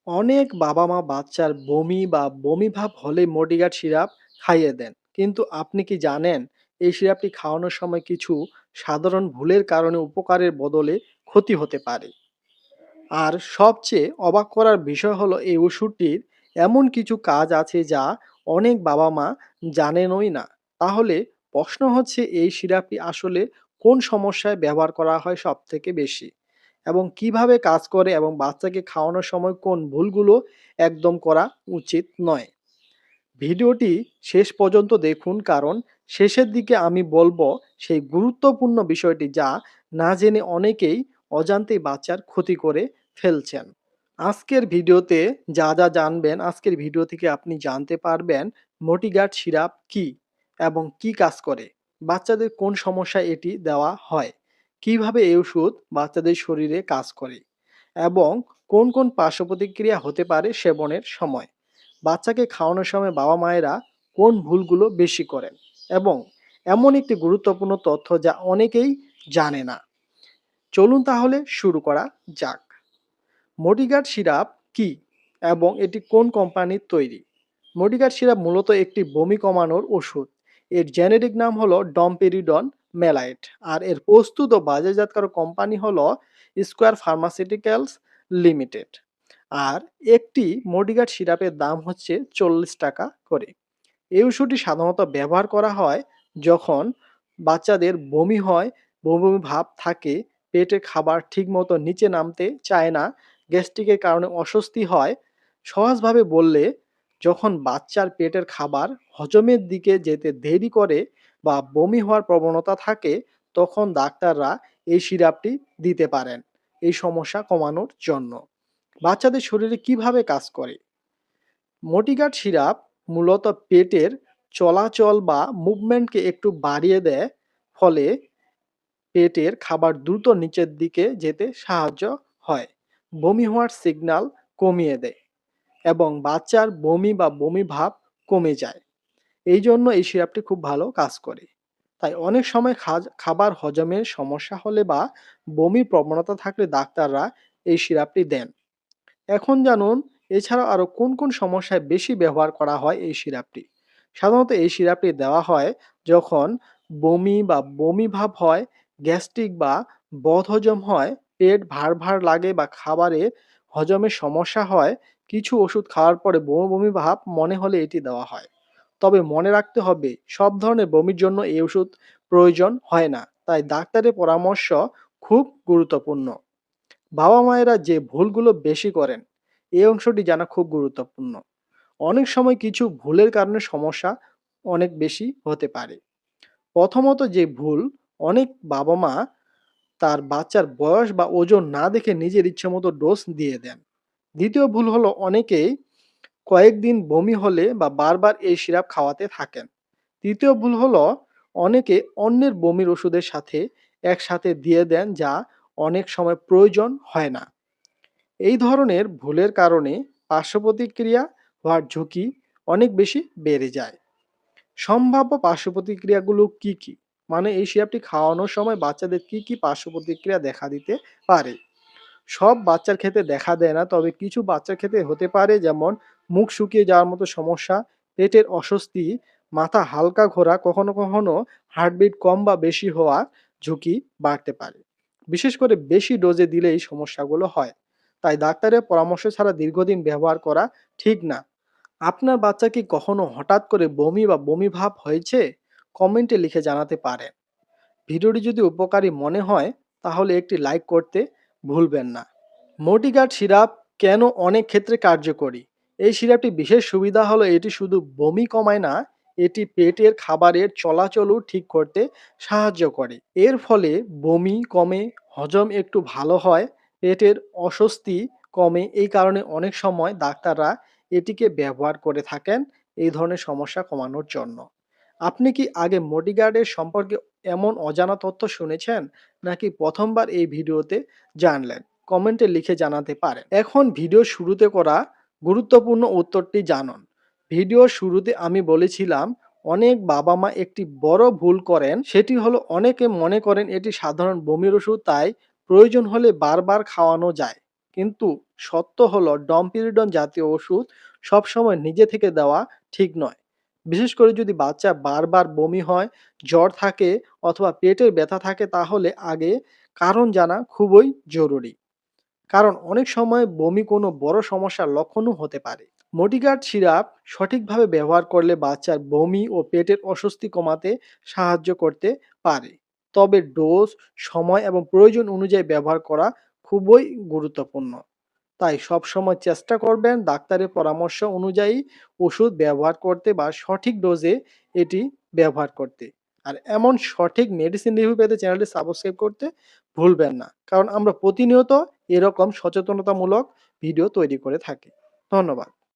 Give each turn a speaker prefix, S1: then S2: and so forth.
S1: অনেক বাবা-মা বাচ্চার বমি বা বমি ভাব হলেই মডিগার্ড সিরাপ খাইয়ে দেন। কিন্তু আপনি কি জানেন এই সিরাপটি খাওয়ানোর সময় কিছু সাধারণ ভুলের কারণে উপকারের বদলে ক্ষতি হতে পারে। আর সবচেয়ে অবাক করার বিষয় হলো এই ওষুধটির এমন কিছু কাজ আছে যা অনেক বাবা-মা জানেনই না। তাহলে প্রশ্ন হচ্ছে এই সিরাপটি আসলে কোন সমস্যায় ব্যবহার করা হয় সবথেকে বেশি? এবং কিভাবে কাজ করে এবং বাচ্চাকে খাওয়ানোর সময় কোন ভুলগুলো একদম করা উচিত নয়। ভিডিওটি শেষ পর্যন্ত দেখুন কারণ শেষের দিকে আমি বলবো সেই গুরুত্বপূর্ণ বিষয়টি যা না জেনে অনেকেই অজান্তেই বাচ্চার ক্ষতি করে ফেলছেন। আজকের ভিডিওতে যা জানবেন আজকের ভিডিও থেকে আপনি জানতে পারবেন মোটিগার্ড সিরাপ কি এবং কি কাজ করে, বাচ্চাদের কোন সমস্যায় এটি দেওয়া হয়, কিভাবে এই ওষুধ বাচ্চাদের শরীরে কাজ করে এবং কোন কোন পার্শ্ব প্রতিক্রিয়া হতে পারে সেবনের সময়। বাচ্চাকে খাওয়ানোর সময় বাবা মায়েরা কোন ভুলগুলো বেশি করেন এবং এমন একটি গুরুত্বপূর্ণ তথ্য যা অনেকেই জানে না। চলুন তাহলে শুরু করা যাক। মডিগার্ড সিরাপ কি এবং এটি কোন কোম্পানির তৈরি? মডিগার্ড সিরাপ মূলত একটি বমি কমানোর ওষুধ। এর জেনেরিক নাম হলো ডমপেরিডন মেলাইট আর এর প্রস্তুত ও বাজারজাতকারক কোম্পানি হলো স্কোয়ার ফার্মাসিউটিক্যালস লিমিটেড। আর একটি মডিগার্ড সিরাপের দাম হচ্ছে 40 টাকা করে। এই ওষুধটি সাধারণত ব্যবহার করা হয় যখন বাচ্চাদের বমি হয়, বমি বমি ভাব থাকে, পেটে খাবার ঠিকমতো নিচে নামতে চায় না, গ্যাস্ট্রিকের কারণে অস্বস্তি হয়। সহজভাবে বললে, যখন বাচ্চার পেটের খাবার হজমের দিকে যেতে দেরি করে বা বমি হওয়ার প্রবণতা থাকে, তখন ডাক্তাররা এই সিরাপটি দিতে পারেন এই সমস্যা কমানোর জন্য। বাচ্চাদের শরীরে কিভাবে কাজ করে? মোটিগার্ড সিরাপ মূলত পেটের চলাচল বা মুভমেন্টকে একটু বাড়িয়ে দেয়, ফলে পেটের খাবার দ্রুত নিচের দিকে যেতে সাহায্য হয়, বমি হওয়ার সিগন্যাল কমিয়ে দেয় এবং বাচ্চার বমি বা বমি ভাব কমে যায়। এই জন্য এই সিরাপটি খুব ভালো কাজ করে। তাই অনেক সময় খাবার হজমের সমস্যা হলে বা বমির প্রবণতা থাকলে ডাক্তাররা এই সিরাপটি দেন। এখন জানুন এছাড়াও আরো কোন কোন সমস্যায় বেশি ব্যবহার করা হয় এই সিরাপটি। সাধারণত এই সিরাপটি দেওয়া হয় যখন বমি বা বমি ভাব হয়, গ্যাস্ট্রিক বা বদহজম হয়, পেট ভার ভার লাগে বা খাবারের হজমের সমস্যা হয়। কিছু ওষুধ খাওয়ার পরে বমি বমি ভাব মনে হলে এটি দেওয়া হয়। তবে মনে রাখতে হবে সব ধরনের বমির জন্য এই ওষুধ প্রয়োজন হয় না, তাই ডাক্তারের পরামর্শ খুব গুরুত্বপূর্ণ। বাবা-মায়েরা যে ভুলগুলো বেশি করেন, এই অংশটি জানা খুব গুরুত্বপূর্ণ। অনেক সময় কিছু ভুলের কারণে সমস্যা অনেক বেশি হতে পারে। প্রথমত যে ভুল, অনেক বাবা-মা তার বাচ্চার বয়স বা ওজন না দেখে নিজের ইচ্ছেমতো ডোজ দিয়ে দেন। দ্বিতীয় ভুল হলো অনেকেই কয়েকদিন বমি হলে বা বারবার এই সিরাপ খাওয়াতে থাকেন। তৃতীয় ভুল হলো অনেকে অন্যের বমির ওষুধের সাথে একসাথে দিয়ে দেন যা অনেক সময় প্রয়োজন হয় না। এই ধরনের ভুলের কারণে পার্শ্বপ্রতিক্রিয়া হওয়ার ঝুঁকি অনেক বেশি বেড়ে যায়। সম্ভাব্য পার্শ্বপ্রতিক্রিয়াগুলো কি কি? মানে এই সিরাপটি খাওয়ানোর সময় বাচ্চাদের কি কি পার্শ্বপ্রতিক্রিয়া দেখা দিতে পারে? সব বাচ্চার ক্ষেত্রে দেখা দেয় না, তবে কিছু বাচ্চার ক্ষেত্রে হতে পারে, যেমন মুখ শুকিয়ে যাওয়ার মতো সমস্যা, পেটের অস্বস্তি, মাথা হালকা ঘোরা, কখনো কখনো হার্টবিট কম বা বেশি হওয়ার ঝুঁকি বাড়তে পারে। বিশেষ করে বেশি ডোজে দিলে এই সমস্যাগুলো হয়। তাই ডাক্তারের পরামর্শ ছাড়া দীর্ঘদিন ব্যবহার করা ঠিক না। আপনার বাচ্চা কি কখনো হঠাৎ করে বমি বা বমি ভাব হয়েছে? কমেন্টে লিখে জানাতে পারেন। ভিডিওটি যদি উপকারী মনে হয় তাহলে একটি লাইক করতে ভুলবেন না। মোটিগার্ড সিরাপ কেন অনেক ক্ষেত্রে কার্যকরী? এই সিরাপটি বিশেষ সুবিধা হলো এটি শুধু বমি কমায় না, এটি পেটের খাবারের চলাচলও ঠিক করতে সাহায্য করে। এর ফলে বমি কমে, হজম একটু ভালো হয়, পেটের অস্বস্তি কমে। এই কারণে অনেক সময় ডাক্তাররা এটিকে ব্যবহার করে থাকেন এই ধরনের সমস্যা কমানোর জন্য। আপনি কি আগে মোটিগার্ডের সম্পর্কে এমন অজানা তথ্য শুনেছেন, নাকি প্রথমবার এই ভিডিওতে জানলেন? কমেন্টে লিখে জানাতে পারেন। এখন ভিডিও শুরুতে করা গুরুত্বপূর্ণ উত্তরটি জানুন। ভিডিওর শুরুতে আমি বলেছিলাম অনেক বাবা-মা একটি বড় ভুল করেন, সেটি হলো অনেকে মনে করেন এটি সাধারণ বমির ওষুধ, তাই প্রয়োজন হলে বারবার খাওয়ানো যায়। কিন্তু সত্য হলো ডমপিরিডন জাতীয় ওষুধ সবসময় নিজে থেকে দেওয়া ঠিক নয়। বিশেষ করে যদি বাচ্চা বারবার বমি হয়, জ্বর থাকে অথবা পেটের ব্যথা থাকে তাহলে আগে কারণ জানা খুবই জরুরি। কারণ অনেক সময় বমি কোনো বড় সমস্যার লক্ষণও হতে পারে। মোডিগার্ড সিরাপ সঠিকভাবে ব্যবহার করলে বাচ্চার বমি ও পেটের অস্বস্তি কমাতে সাহায্য করতে পারে। তবে ডোজ, সময় এবং প্রয়োজন অনুযায়ী ব্যবহার করা খুবই গুরুত্বপূর্ণ। তাই সবসময় চেষ্টা করবেন ডাক্তারের পরামর্শ অনুযায়ী ওষুধ ব্যবহার করতে বা সঠিক ডোজে এটি ব্যবহার করতে। আর এমন সঠিক মেডিসিন রিভিউ পেতে চ্যানেলটি সাবস্ক্রাইব করতে ভুলবেন না, কারণ আমরা প্রতিনিয়ত এরকম সচেতনতামূলক ভিডিও তৈরি করে থাকি। ধন্যবাদ।